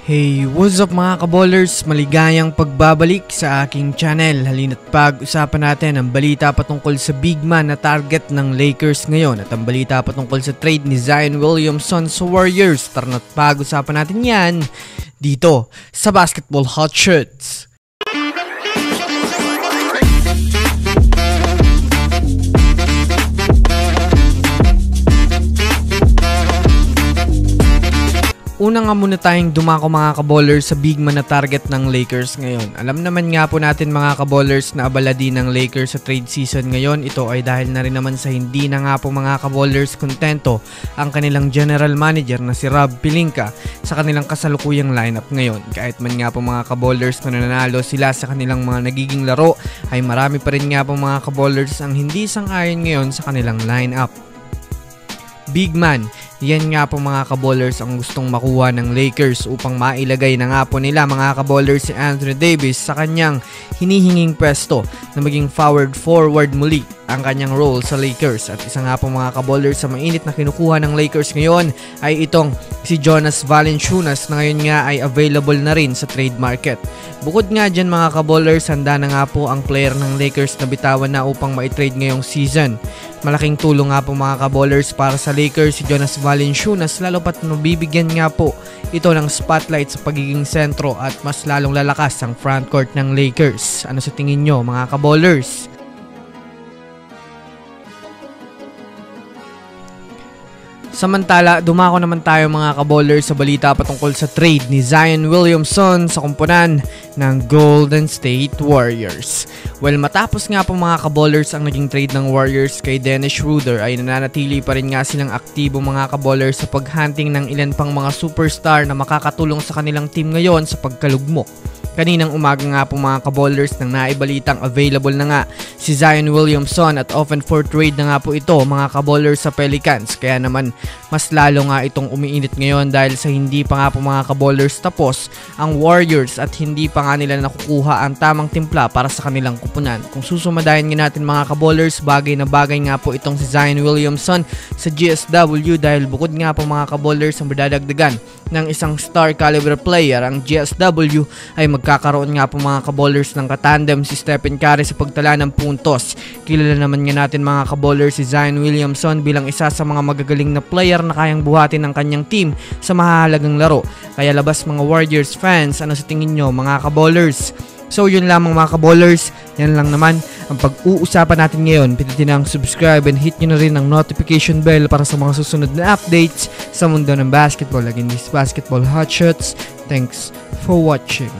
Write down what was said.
Hey, what's up mga kaballers? Maligayang pagbabalik sa aking channel. Halina't pag-usapan natin ang balita patungkol sa big man na target ng Lakers ngayon at ang balita patungkol sa trade ni Zion Williamson sa Warriors. Tara na't pag-usapan natin yan dito sa Basketball Hot Shots. Una nga muna tayong dumako mga kaballers sa big man na target ng Lakers ngayon. Alam naman nga po natin mga kaballers na abala din ng Lakers sa trade season ngayon. Ito ay dahil na rin naman sa hindi na nga po mga kaballers kontento ang kanilang general manager na si Rob Pelinka sa kanilang kasalukuyang lineup ngayon. Kahit man nga po mga kaballers na nanalo sila sa kanilang mga nagiging laro, ay marami pa rin nga po mga kaballers ang hindi sang-ayon ngayon sa kanilang lineup. Big man, yan nga po mga kaballers ang gustong makuha ng Lakers upang mailagay na nga po nila mga kaballers si Anthony Davis sa kanyang hinihinging pwesto na maging forward muli ang kanyang role sa Lakers. At isa nga po mga kaballers sa mainit na kinukuha ng Lakers ngayon ay itong si Jonas Valanciunas na ngayon nga ay available na rin sa trade market. Bukod nga dyan mga kaballers, handa na nga po ang player ng Lakers na bitawan na upang ma-trade ngayong season. Malaking tulong nga po mga kaballers para sa Lakers si Jonas Valanciunas, lalo pat nabibigyan nga po ito ng spotlight sa pagiging sentro at mas lalong lalakas ang frontcourt ng Lakers. Ano sa tingin nyo mga kaballers? Samantala, dumako naman tayo mga kaballers sa balita patungkol sa trade ni Zion Williamson sa kumpunan ng Golden State Warriors. Well, matapos nga po mga kaballers ang naging trade ng Warriors kay Dennis Schroeder ay nananatili pa rin nga silang aktibo mga kaballers sa paghunting ng ilan pang mga superstar na makakatulong sa kanilang team ngayon sa pagkalugmok. Kaninang umaga nga po mga kaballers nang naibalitang available na nga si Zion Williamson at open for trade na nga po ito mga kaballers sa Pelicans. Kaya naman mas lalo nga itong umiinit ngayon dahil sa hindi pa nga po mga kaballers tapos ang Warriors at hindi pa nga nila nakukuha ang tamang timpla para sa kanilang kupunan. Kung susumadayan nga natin mga kaballers, bagay na bagay nga po itong si Zion Williamson sa GSW dahil bukod nga po mga kaballers ang madadagdagan ng isang star caliber player, ang GSW ay magkakaroon nga po mga kaballers ng katandem si Stephen Curry sa pagtala ng puntos. Kilala naman nga natin mga kaballers si Zion Williamson bilang isa sa mga magagaling na player na kayang buhatin ng kanyang team sa mahahalagang laro. Kaya labas mga Warriors fans, ano sa tingin nyo mga kaballers? So yun lamang mga kaballers, yan lang naman ang pag-uusapan natin ngayon. Pindutin ang subscribe and hit nyo na rin ang notification bell para sa mga susunod na updates sa mundo ng basketball. Again, this Basketball Hot Shots. Thanks for watching.